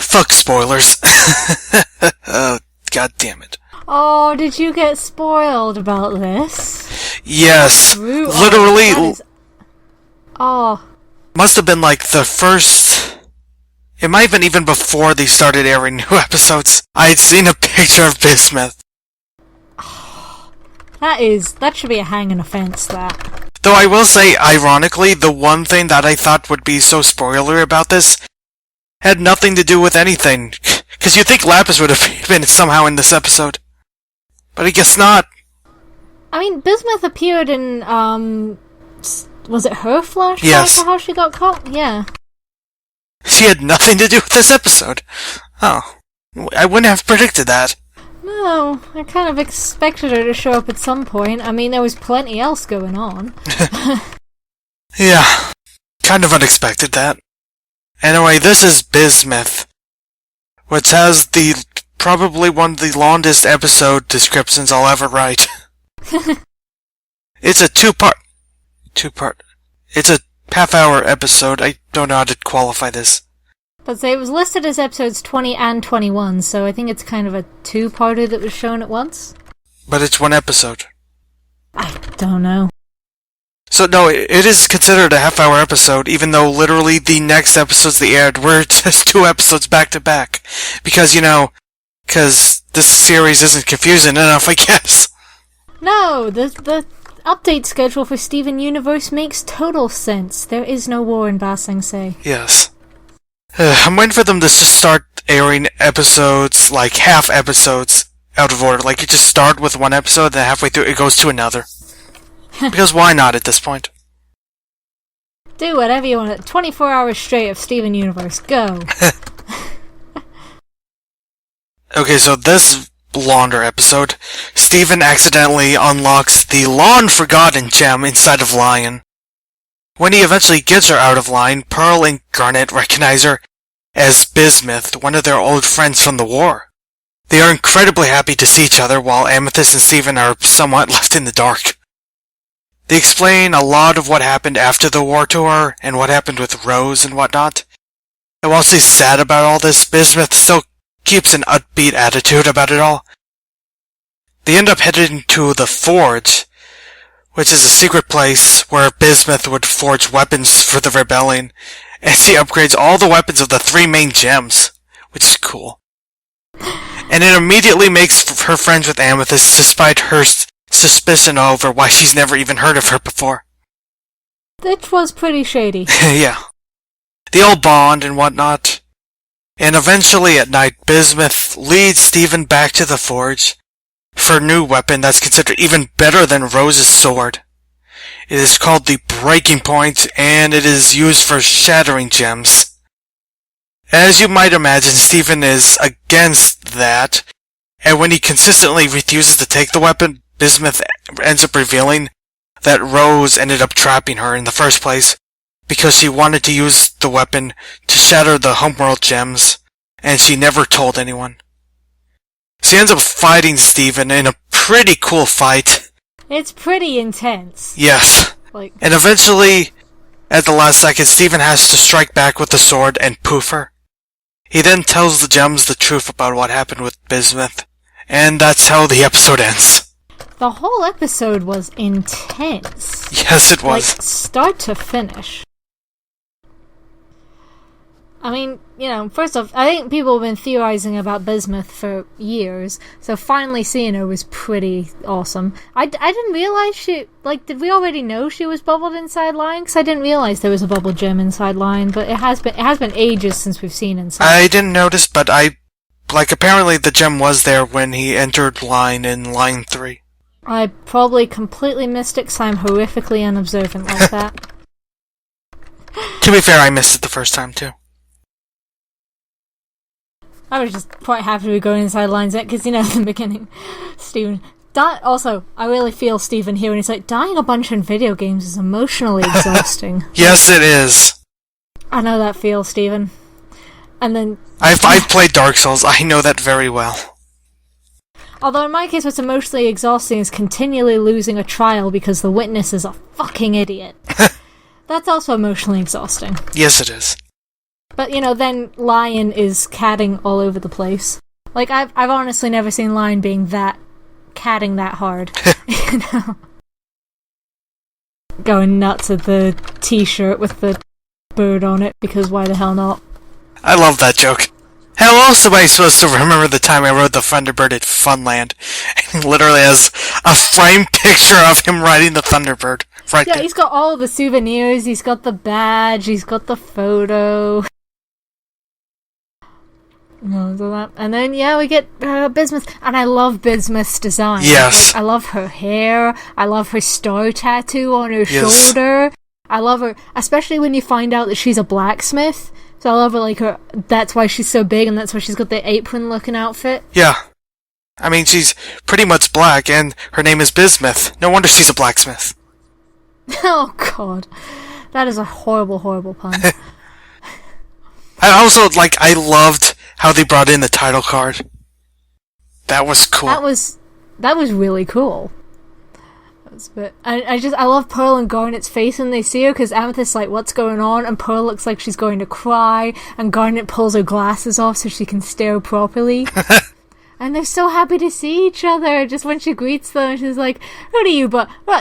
fuck spoilers. Oh, god damn it. Oh, did you get spoiled about this? Yes. Literally. Oh. Must have been like the first... It might have been even before they started airing new episodes. I had seen a picture of Bismuth. That should be a hanging offense, that. Though I will say, ironically, the one thing that I thought would be so spoilery about this had nothing to do with anything. Because you'd think Lapis would have been somehow in this episode. But I guess not. I mean, Bismuth appeared in, was it her flashback yes. for how she got caught? Yeah. She had nothing to do with this episode. Oh. I wouldn't have predicted that. No, I kind of expected her to show up at some point. I mean, there was plenty else going on. Yeah. Kind of unexpected, that. Anyway, this is Bismuth, which has probably one of the longest episode descriptions I'll ever write. It's a two-part... It's a half-hour episode. I don't know how to qualify this. But it was listed as episodes 20 and 21, so I think it's kind of a two-parter that was shown at once. But it's one episode. I don't know. So no, it is considered a half-hour episode, even though literally the next episodes they aired were just 2 episodes back-to-back. Because, because this series isn't confusing enough, I guess. No, the update schedule for Steven Universe makes total sense. There is no war in Ba Sing Se. Yes. I'm waiting for them to just start airing episodes, like half episodes, out of order. Like, you just start with one episode, then halfway through it goes to another. Because why not at this point? Do whatever you want. 24 hours straight of Steven Universe. Go. Okay, so this longer episode, Steven accidentally unlocks the long-forgotten gem inside of Lion. When he eventually gets her out of line, Pearl and Garnet recognize her as Bismuth, one of their old friends from the war. They are incredibly happy to see each other, while Amethyst and Steven are somewhat left in the dark. They explain a lot of what happened after the war to her, and what happened with Rose and whatnot. And while she's sad about all this, Bismuth still keeps an upbeat attitude about it all. They end up heading to the Forge, which is a secret place where Bismuth would forge weapons for the rebellion, and she upgrades all the weapons of the 3 main gems, which is cool. And it immediately makes her friends with Amethyst, despite her suspicion over why she's never even heard of her before. It was pretty shady. Yeah. They all bond and whatnot. And eventually at night, Bismuth leads Steven back to the Forge for a new weapon that's considered even better than Rose's sword. It is called the Breaking Point, and it is used for shattering gems. As you might imagine, Steven is against that, and when he consistently refuses to take the weapon, Bismuth ends up revealing that Rose ended up trapping her in the first place because she wanted to use the weapon to shatter the homeworld gems, and she never told anyone. She ends up fighting Steven in a pretty cool fight. It's pretty intense. Yes. And eventually, at the last second, Steven has to strike back with the sword and poof her. He then tells the gems the truth about what happened with Bismuth, and that's how the episode ends. The whole episode was intense. Yes, it was. Like, start to finish. I mean, first off, I think people have been theorizing about Bismuth for years, so finally seeing her was pretty awesome. I didn't realize did we already know she was bubbled inside Lion? Because I didn't realize there was a bubble gem inside Lion, but it has been ages since we've seen inside. I didn't notice, but apparently the gem was there when he entered Lion in Line 3. I probably completely missed it because I'm horrifically unobservant like that. To be fair, I missed it the first time, too. I was just quite happy to be going inside Lion's Net because, in the beginning, Steven... Also, I really feel Steven here when he's like, dying a bunch in video games is emotionally exhausting. Yes, it is. I know that feel, Steven. And then... I've played Dark Souls, I know that very well. Although in my case what's emotionally exhausting is continually losing a trial because the witness is a fucking idiot. That's also emotionally exhausting. Yes, it is. But, then Lion is catting all over the place. Like, I've honestly never seen Lion being catting that hard. Going nuts at the t-shirt with the bird on it, because why the hell not? I love that joke. How else am I supposed to remember the time I rode the Thunderbird at Funland? And he literally has a framed picture of him riding the Thunderbird. Right there. He's got all the souvenirs, he's got the badge, he's got the photo. And then, we get Bismuth. And I love Bismuth's design. Yes. I love her hair. I love her star tattoo on her shoulder. I love her, especially when you find out that she's a blacksmith. So I love her, that's why she's so big, and that's why she's got the apron-looking outfit. Yeah. I mean, she's pretty much black, and her name is Bismuth. No wonder she's a blacksmith. Oh, God. That is a horrible, horrible pun. I also, I loved how they brought in the title card. That was cool. That was really cool. I love Pearl and Garnet's face when they see her, because Amethyst's like, what's going on? And Pearl looks like she's going to cry, and Garnet pulls her glasses off so she can stare properly. And they're so happy to see each other, just when she greets them, she's like, who do you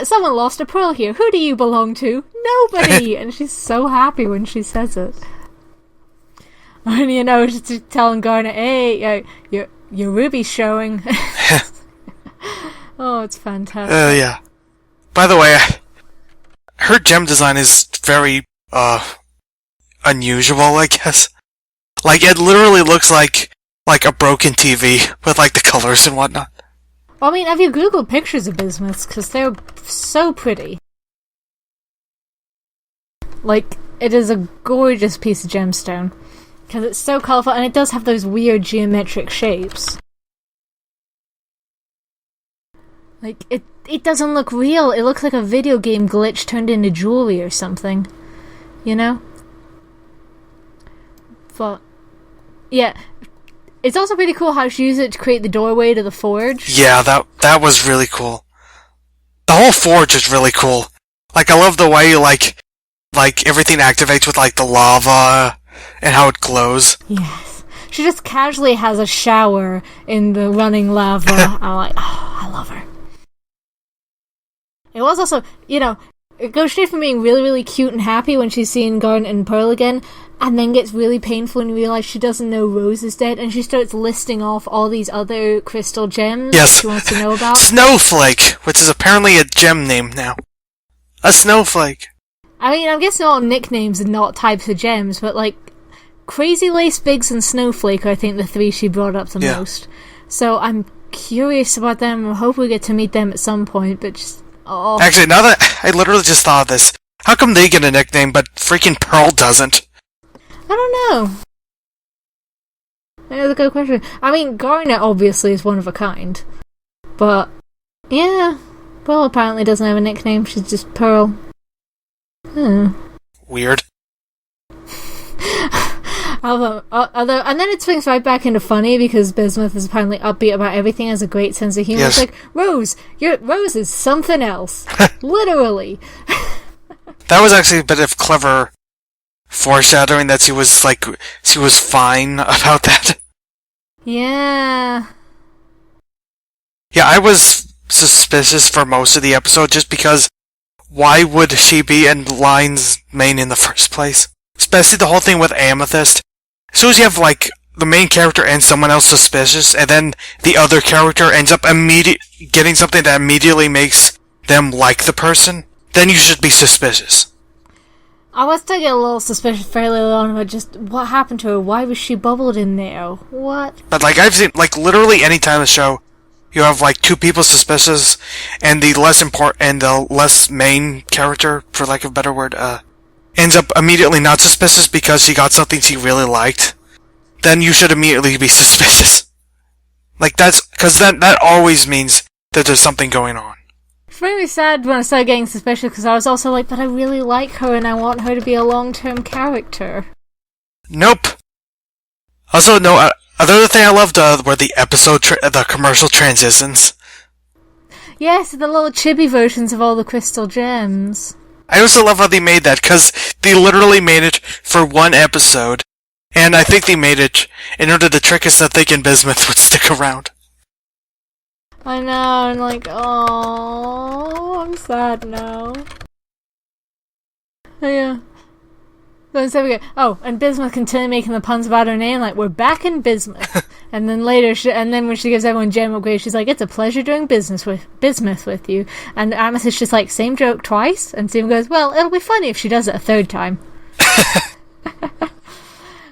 someone lost a pearl here, who do you belong to? Nobody! And she's so happy when she says it. And she's telling Garnet, hey, your ruby's showing. Oh, it's fantastic. Yeah. By the way, her gem design is very, unusual, I guess. It literally looks like a broken TV with, the colors and whatnot. Well, I mean, have you Googled pictures of Bismuths? Because they're so pretty. It is a gorgeous piece of gemstone. Because it's so colourful, and it does have those weird geometric shapes. It doesn't look real. It looks like a video game glitch turned into jewelry or something. But, yeah. It's also pretty cool how she used it to create the doorway to the forge. Yeah, that was really cool. The whole forge is really cool. I love the way, everything activates with, the lava and how it glows. Yes. She just casually has a shower in the running lava. I'm like, oh, I love her. It was also, it goes straight from being really, really cute and happy when she's seeing Garnet and Pearl again, and then gets really painful when you realise she doesn't know Rose is dead, and she starts listing off all these other crystal gems she wants to know about. Snowflake, which is apparently a gem name now. A snowflake. I mean, I'm guessing all nicknames and not types of gems, but Crazy Lace, Biggs, and Snowflake are, I think, the three she brought up the most. So I'm curious about them. I hope we get to meet them at some point, but just... Oh. Actually, now that I literally just thought of this, how come they get a nickname, but freaking Pearl doesn't? I don't know. That's a good question. I mean, Garnet obviously is one of a kind. But, yeah. Pearl apparently doesn't have a nickname, she's just Pearl. Weird. Although, and then it swings right back into funny because Bismuth is apparently upbeat about everything, has a great sense of humor. Yes. It's like, Rose is something else. Literally. That was actually a bit of clever foreshadowing that she was fine about that. Yeah. Yeah, I was suspicious for most of the episode just because why would she be in Lion's main in the first place? Especially the whole thing with Amethyst. As soon as you have, the main character and someone else suspicious, and then the other character ends up getting something that immediately makes them like the person, then you should be suspicious. I was still getting a little suspicious fairly early on about just what happened to her. Why was she bubbled in there? What? But, I've seen, literally any time in the show, you have, two people suspicious, and the less main character, for lack of a better word, ends up immediately not suspicious because she got something she really liked, then you should immediately be suspicious. That's, because that always means that there's something going on. It made me sad when I started getting suspicious because I was also like, but I really like her and I want her to be a long-term character. Nope. Also, no, another thing I loved were the the commercial transitions. Yes, the little chibi versions of all the crystal gems. I also love how they made that, because they literally made it for one episode, And I think they made it in order to trick us that thinking Bismuth would stick around. I know, and like, oh, I'm sad now. Oh, yeah. So we go. Oh, and Bismuth continued making the puns about her name, like, we're back in Bismuth. And then later, and then when she gives everyone gem upgrades, she's like, it's a pleasure doing business with Bismuth with you. And Amethyst's just like, same joke twice? And Steven goes, well, it'll be funny if she does it a third time.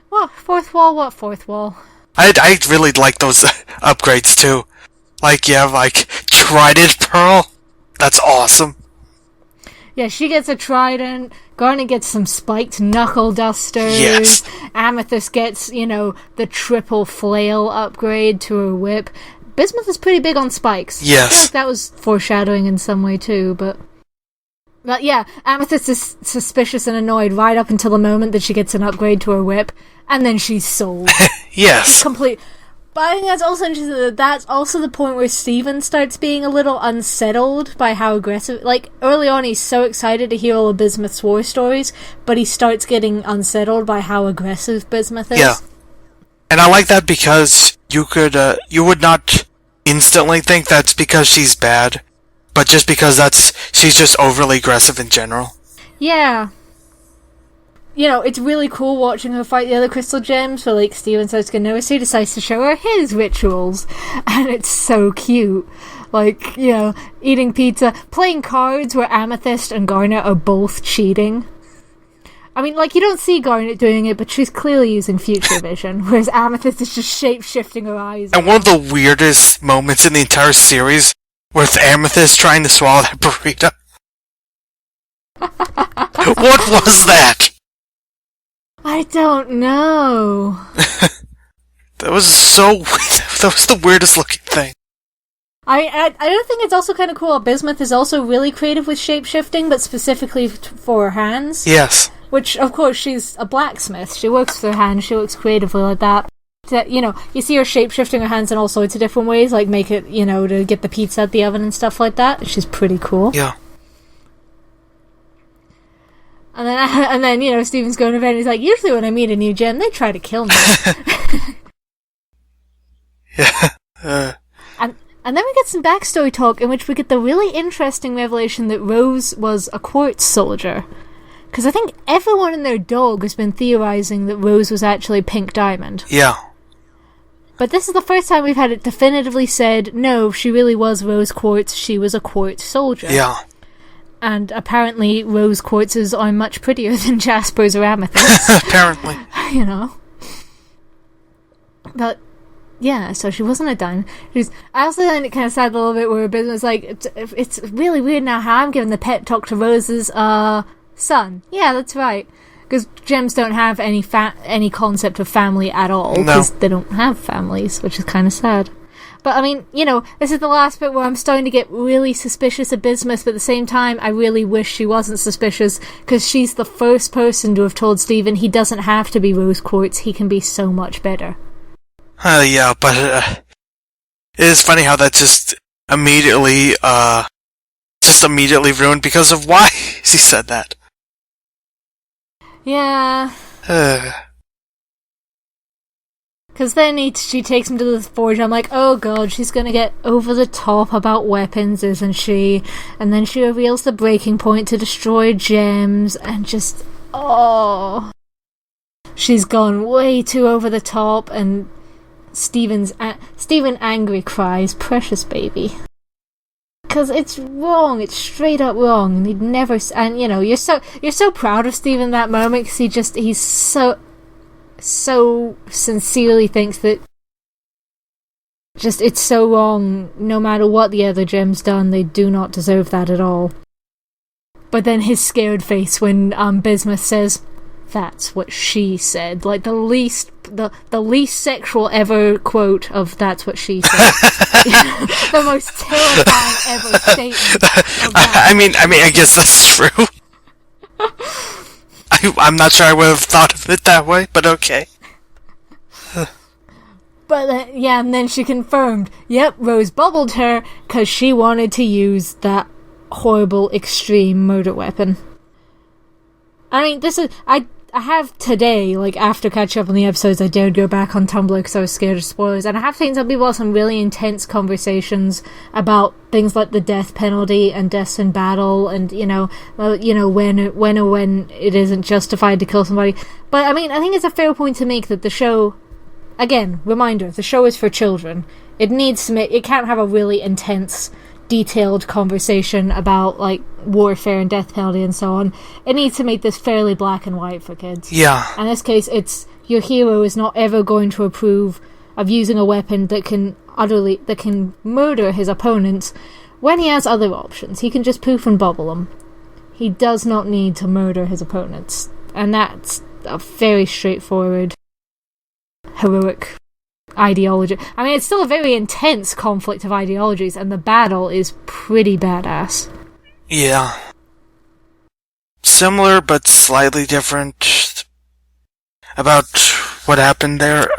What? Fourth wall? What fourth wall? I really like those upgrades, too. Like, you have, like, Trident Pearl. That's awesome. Yeah, she gets a trident, Garnet gets some spiked knuckle dusters, Yes. Amethyst gets, the triple flail upgrade to her whip. Bismuth is pretty big on spikes. Yes. I feel like that was foreshadowing in some way too, but yeah, Amethyst is suspicious and annoyed right up until the moment that she gets an upgrade to her whip, and then she's sold. Yes. Complete. But I think that's also interesting that that's also the point where Steven starts being a little unsettled by how aggressive... Like, early on he's so excited to hear all of Bismuth's war stories, but he starts getting unsettled by how aggressive Bismuth is. Yeah. And I like that because you would not instantly think that's because she's bad, but just because she's just overly aggressive in general. Yeah. It's really cool watching her fight the other crystal gems, where, like, Steven starts getting nervous, so he decides to show her his rituals, and it's so cute. Like, eating pizza, playing cards where Amethyst and Garnet are both cheating. I mean, like, you don't see Garnet doing it, but she's clearly using future vision, whereas Amethyst is just shape-shifting her eyes. And one of the weirdest moments in the entire series, with Amethyst trying to swallow that burrito. What was that? I don't know. That was the weirdest looking thing. I don't think it's also kind of cool. Bismuth is also really creative with shape-shifting, but specifically for her hands. Yes. Which, of course, she's a blacksmith. She works with her hands. She works creatively like that. You see her shape-shifting her hands in all sorts of different ways, like make it, to get the pizza out the oven and stuff like that. She's pretty cool. Yeah. And then Steven's going to bed and he's like, usually when I meet a new gem, they try to kill me. Yeah. And then we get some backstory talk in which we get the really interesting revelation that Rose was a quartz soldier. Because I think everyone and their dog has been theorizing that Rose was actually Pink Diamond. Yeah. But this is the first time we've had it definitively said, no, she really was Rose Quartz, she was a quartz soldier. Yeah. And apparently rose quartzes are much prettier than jaspers or amethysts. Apparently. But, yeah, so she wasn't a diamond. I also find it kind of sad a little bit where Bismuth's like, it's really weird now how I'm giving the pep talk to Rose's, son. Yeah, that's right. Because gems don't have any concept of family at all. Because they don't have families, which is kind of sad. But, I mean, this is the last bit where I'm starting to get really suspicious of Bismuth, but at the same time, I really wish she wasn't suspicious, because she's the first person to have told Steven he doesn't have to be rose quartz, he can be so much better. Yeah, but it is funny how that just immediately ruined because of why she said that. Yeah. Because then she takes him to the forge, I'm like, oh god, she's gonna get over the top about weapons, isn't she? And then she reveals the breaking point to destroy gems, and just, oh. She's gone way too over the top, and Steven angry cries, precious baby. Because it's wrong, it's straight up wrong, and he'd never, and you're so proud of Steven in that moment, because he's so sincerely thinks that just it's so wrong, no matter what the other gems done, they do not deserve that at all. But then his scared face when Bismuth says, that's what she said, like the least sexual ever quote of that's what she said. The most terrifying ever statement of that. I mean I guess that's true. I'm not sure I would have thought of it that way, but okay. But and then she confirmed, yep, Rose bubbled her because she wanted to use that horrible extreme murder weapon. I mean, this is I I have today, like, after catching up on the episodes, I dared go back on Tumblr because I was scared of spoilers, and I have seen some people have some really intense conversations about things like the death penalty and deaths in battle, and, when it isn't justified to kill somebody. But, I mean, I think it's a fair point to make that the show, again, reminder, the show is for children. It can't have a really intense, detailed conversation about, like, warfare and death penalty and so on. It needs to make this fairly black and white for kids. Yeah. In this case, it's your hero is not ever going to approve of using a weapon that can murder his opponents when he has other options. He can just poof and bubble them. He does not need to murder his opponents. And that's a very straightforward, heroic ideology. I mean, it's still a very intense conflict of ideologies, and the battle is pretty badass. Yeah. Similar, but slightly different about what happened there.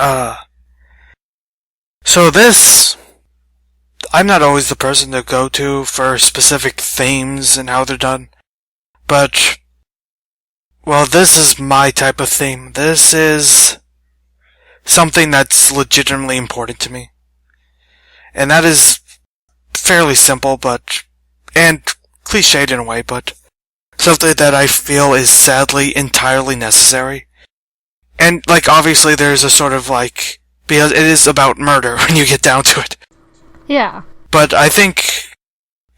So this, I'm not always the person to go to for specific themes and how they're done, but, well, this is my type of theme. This is something that's legitimately important to me. And that is fairly simple, and cliched in a way, but something that I feel is sadly entirely necessary. And, like, obviously there's a sort of, like, because it is about murder when you get down to it. Yeah. But I think,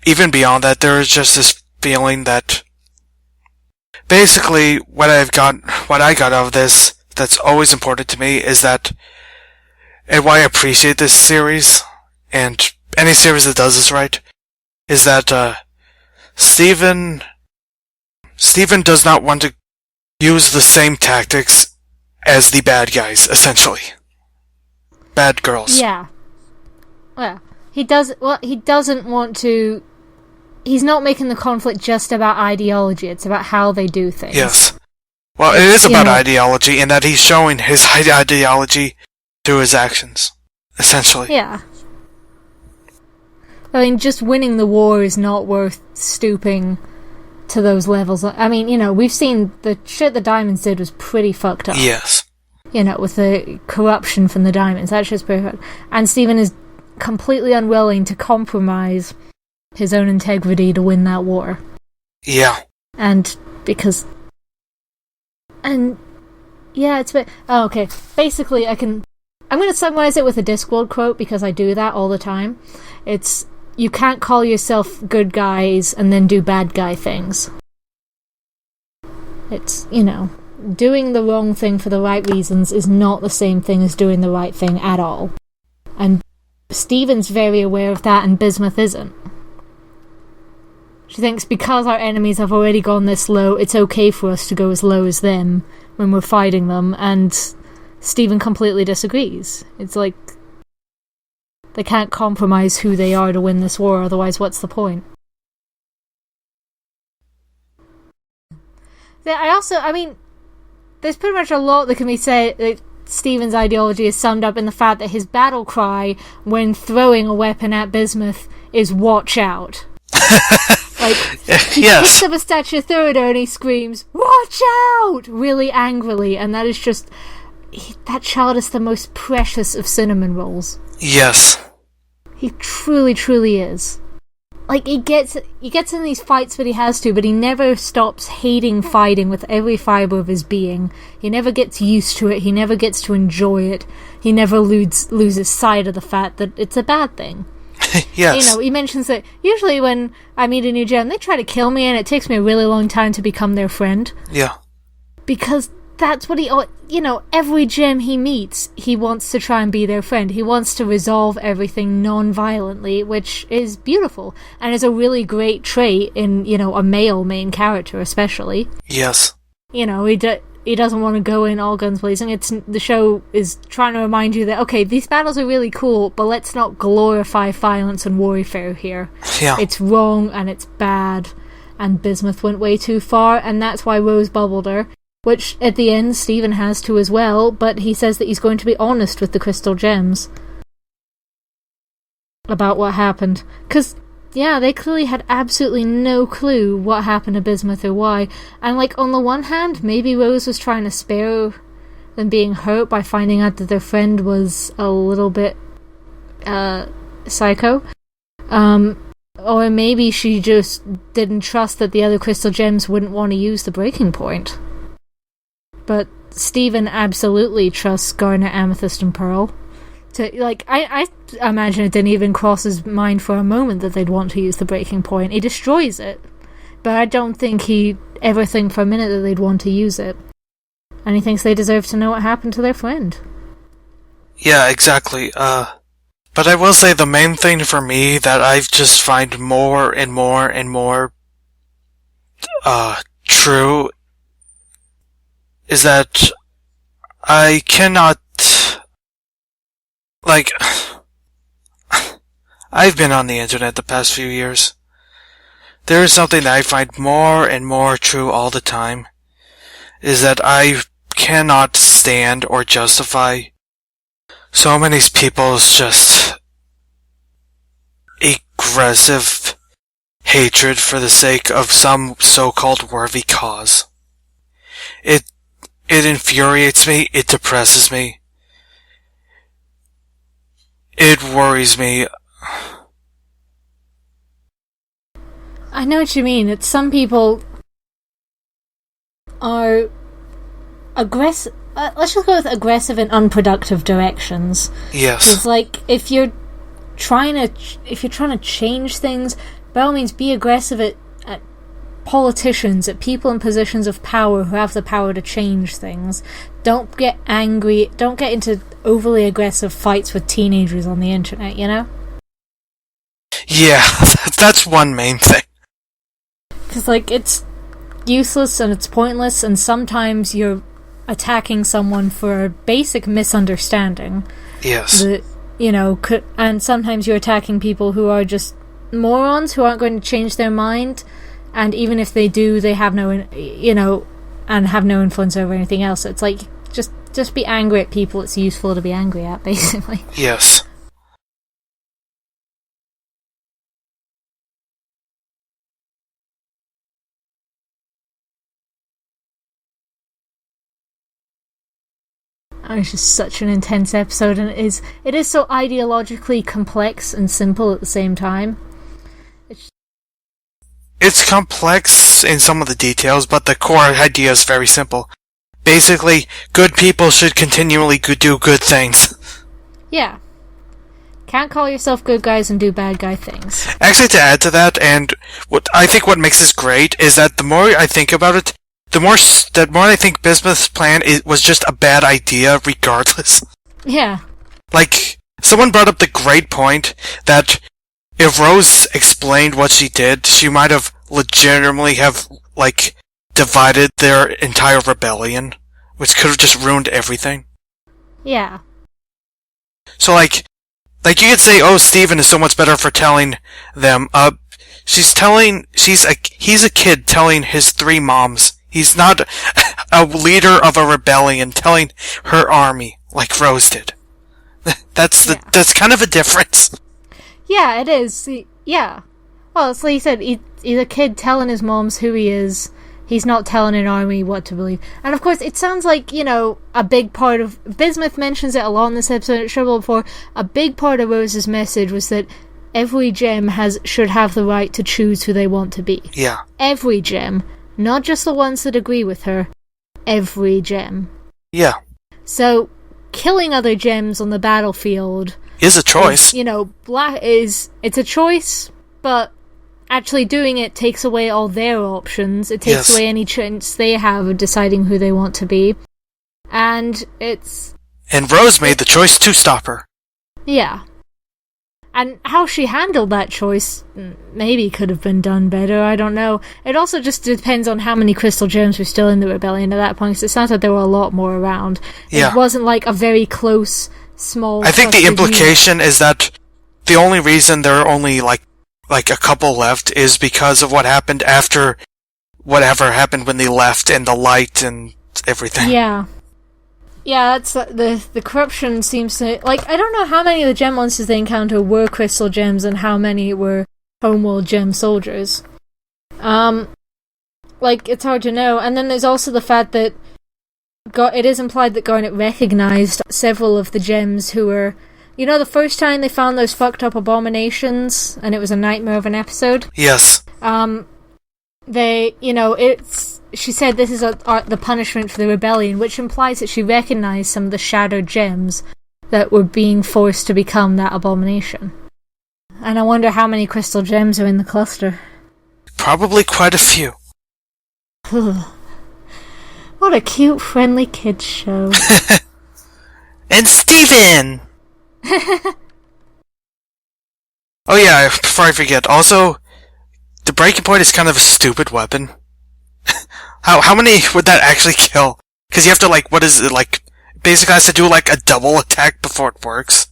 even beyond that, there is just this feeling that basically what I got out of this that's always important to me is that, and why I appreciate this series, and any series that does this right, is that Steven does not want to use the same tactics as the bad guys, essentially. Bad girls. Yeah. Well, he doesn't want to. He's not making the conflict just about ideology, it's about how they do things. Yes. Well, it is about ideology, in that he's showing his ideology through his actions, essentially. Yeah. I mean, just winning the war is not worth stooping to those levels. I mean, we've seen the shit the Diamonds did was pretty fucked up. Yes. With the corruption from the Diamonds. That shit's pretty fucked. And Steven is completely unwilling to compromise his own integrity to win that war. Yeah. It's okay. Basically, I'm going to summarize it with a Discworld quote because I do that all the time. It's, you can't call yourself good guys and then do bad guy things. It's, doing the wrong thing for the right reasons is not the same thing as doing the right thing at all. And Steven's very aware of that, and Bismuth isn't. She thinks because our enemies have already gone this low, it's okay for us to go as low as them when we're fighting them, and Steven completely disagrees. It's like, they can't compromise who they are to win this war, otherwise what's the point? There's pretty much a lot that can be said that Steven's ideology is summed up in the fact that his battle cry when throwing a weapon at Bismuth is "Watch out!" Like, he picks up a statue of Theodore and he screams, "Watch out!" really angrily, and that is just... that child is the most precious of cinnamon rolls. Yes. He truly, truly is. Like, he gets in these fights that he has to, but he never stops hating fighting with every fibre of his being. He never gets used to it, he never gets to enjoy it, he never loses sight of the fact that it's a bad thing. Yes. He mentions that usually when I meet a new gem, they try to kill me and it takes me a really long time to become their friend. Yeah. Because that's what every gem he meets, he wants to try and be their friend. He wants to resolve everything non-violently, which is beautiful, and is a really great trait in, a male main character, especially. Yes. He doesn't want to go in all guns blazing. The show is trying to remind you that, okay, these battles are really cool, but let's not glorify violence and warfare here. Yeah. It's wrong, and it's bad, and Bismuth went way too far, and that's why Rose bubbled her. Which, at the end, Steven has to as well, but he says that he's going to be honest with the crystal gems about what happened. Because they clearly had absolutely no clue what happened to Bismuth or why. And, like, on the one hand, maybe Rose was trying to spare them being hurt by finding out that their friend was a little bit, psycho. Or maybe she just didn't trust that the other crystal gems wouldn't want to use the breaking point. But Stephen absolutely trusts Garnet, Amethyst, and Pearl. I imagine it didn't even cross his mind for a moment that they'd want to use the breaking point. He destroys it, but I don't think he ever think for a minute that they'd want to use it. And he thinks they deserve to know what happened to their friend. Yeah, exactly. But I will say the main thing for me that I've just find more and more and more true is that I cannot, like, I've been on the internet the past few years. There is something that I find more and more true all the time, is that I cannot stand or justify so many people's just aggressive hatred for the sake of some so-called worthy cause. It infuriates me, it depresses me, it worries me. I know what you mean. It's some people are aggressive. Let's just go with aggressive and unproductive directions. Yes. It's like if you're trying to change things, by all means, be aggressive at politicians, at people in positions of power who have the power to change things. Don't get angry. Don't get into overly aggressive fights with teenagers on the internet. You know? Yeah, that's one main thing. Because, like, it's useless and it's pointless, and sometimes you're attacking someone for a basic misunderstanding. Yes. And sometimes you're attacking people who are just morons who aren't going to change their mind, and even if they do, they have no, and have no influence over anything else. It's like, just be angry at people it's useful to be angry at, basically. Yes. It's just such an intense episode, and it is so ideologically complex and simple at the same time. It's complex in some of the details, but the core idea is very simple. Basically, good people should continually do good things. Yeah. Can't call yourself good guys and do bad guy things. Actually, to add to that, and what makes this great is that the more I think about it, the more I think Bismuth's plan was just a bad idea regardless. Yeah. Like, someone brought up the great point that if Rose explained what she did, she might have legitimately divided their entire rebellion, which could have just ruined everything. Yeah. So, like you could say, oh, Steven is so much better for telling them, he's a kid telling his 3 moms. He's not a leader of a rebellion telling her army like Rose did. That's kind of a difference. Yeah, it is. Yeah. Well, it's like you said, he's a kid telling his moms who he is. He's not telling an army what to believe. And of course, it sounds like, a big part of... Bismuth mentions it a lot in this episode, it's trouble before. A big part of Rose's message was that every gem should have the right to choose who they want to be. Yeah. Every gem. Not just the ones that agree with her. Every gem. Yeah. So, killing other gems on the battlefield... is a choice. It's a choice, but actually doing it takes away all their options. It takes away any chance they have of deciding who they want to be. And Rose made the choice to stop her. Yeah. And how she handled that choice maybe could have been done better, I don't know. It also just depends on how many crystal gems were still in the rebellion at that point, because it sounds like there were a lot more around. Yeah. It wasn't like a very close, small... I think the implication is that the only reason there are only like a couple left is because of what happened after whatever happened when they left, and the light and everything. Yeah. Yeah, that's the corruption seems to... I don't know how many of the gem monsters they encounter were crystal gems and how many were Homeworld gem soldiers. It's hard to know. And then there's also the fact that it is implied that Garnet recognized several of the gems who were... You know the first time they found those fucked up abominations, and it was a nightmare of an episode? Yes. She said this is the punishment for the rebellion, which implies that she recognized some of the shadowed gems that were being forced to become that abomination. And I wonder how many crystal gems are in the cluster. Probably quite a few. What a cute, friendly kids show. And Steven! Oh yeah, before I forget, also, the breaking point is kind of a stupid weapon. How many would that actually kill? Because you have to, basically has to do, a double attack before it works.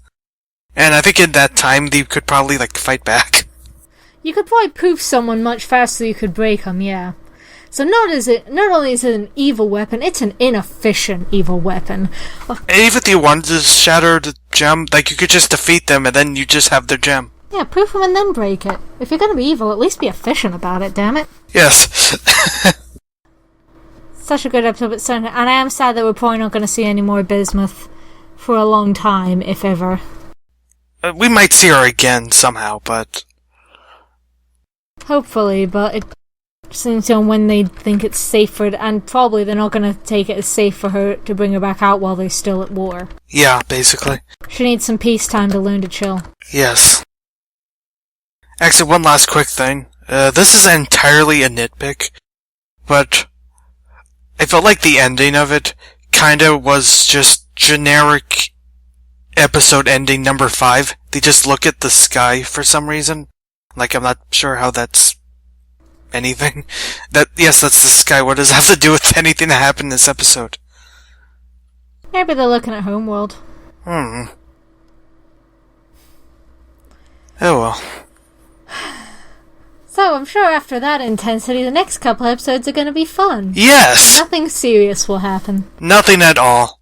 And I think in that time, you could probably, fight back. You could probably poof someone much faster than you could break them, yeah. So not only is it an evil weapon, it's an inefficient evil weapon. And even if you wanted to shatter the gem, you could just defeat them and then you just have their gem. Yeah, poof them and then break it. If you're gonna be evil, at least be efficient about it, damn it. Yes. Such a good episode, but and I am sad that we're probably not gonna see any more Bismuth for a long time, if ever. We might see her again somehow, but... Hopefully, but it seems when they think it's safe for it, and probably they're not going to take it as safe for her to bring her back out while they're still at war. Yeah, basically. She needs some peacetime to learn to chill. Yes. Actually, one last quick thing. This is entirely a nitpick, but I felt like the ending of it kinda was just generic episode ending number 5. They just look at the sky for some reason. I'm not sure how that's anything. Yes, that's the sky. What does that have to do with anything that happened in this episode? Maybe they're looking at Homeworld. Oh well. So, I'm sure after that intensity, the next couple episodes are going to be fun. Yes! Nothing serious will happen. Nothing at all.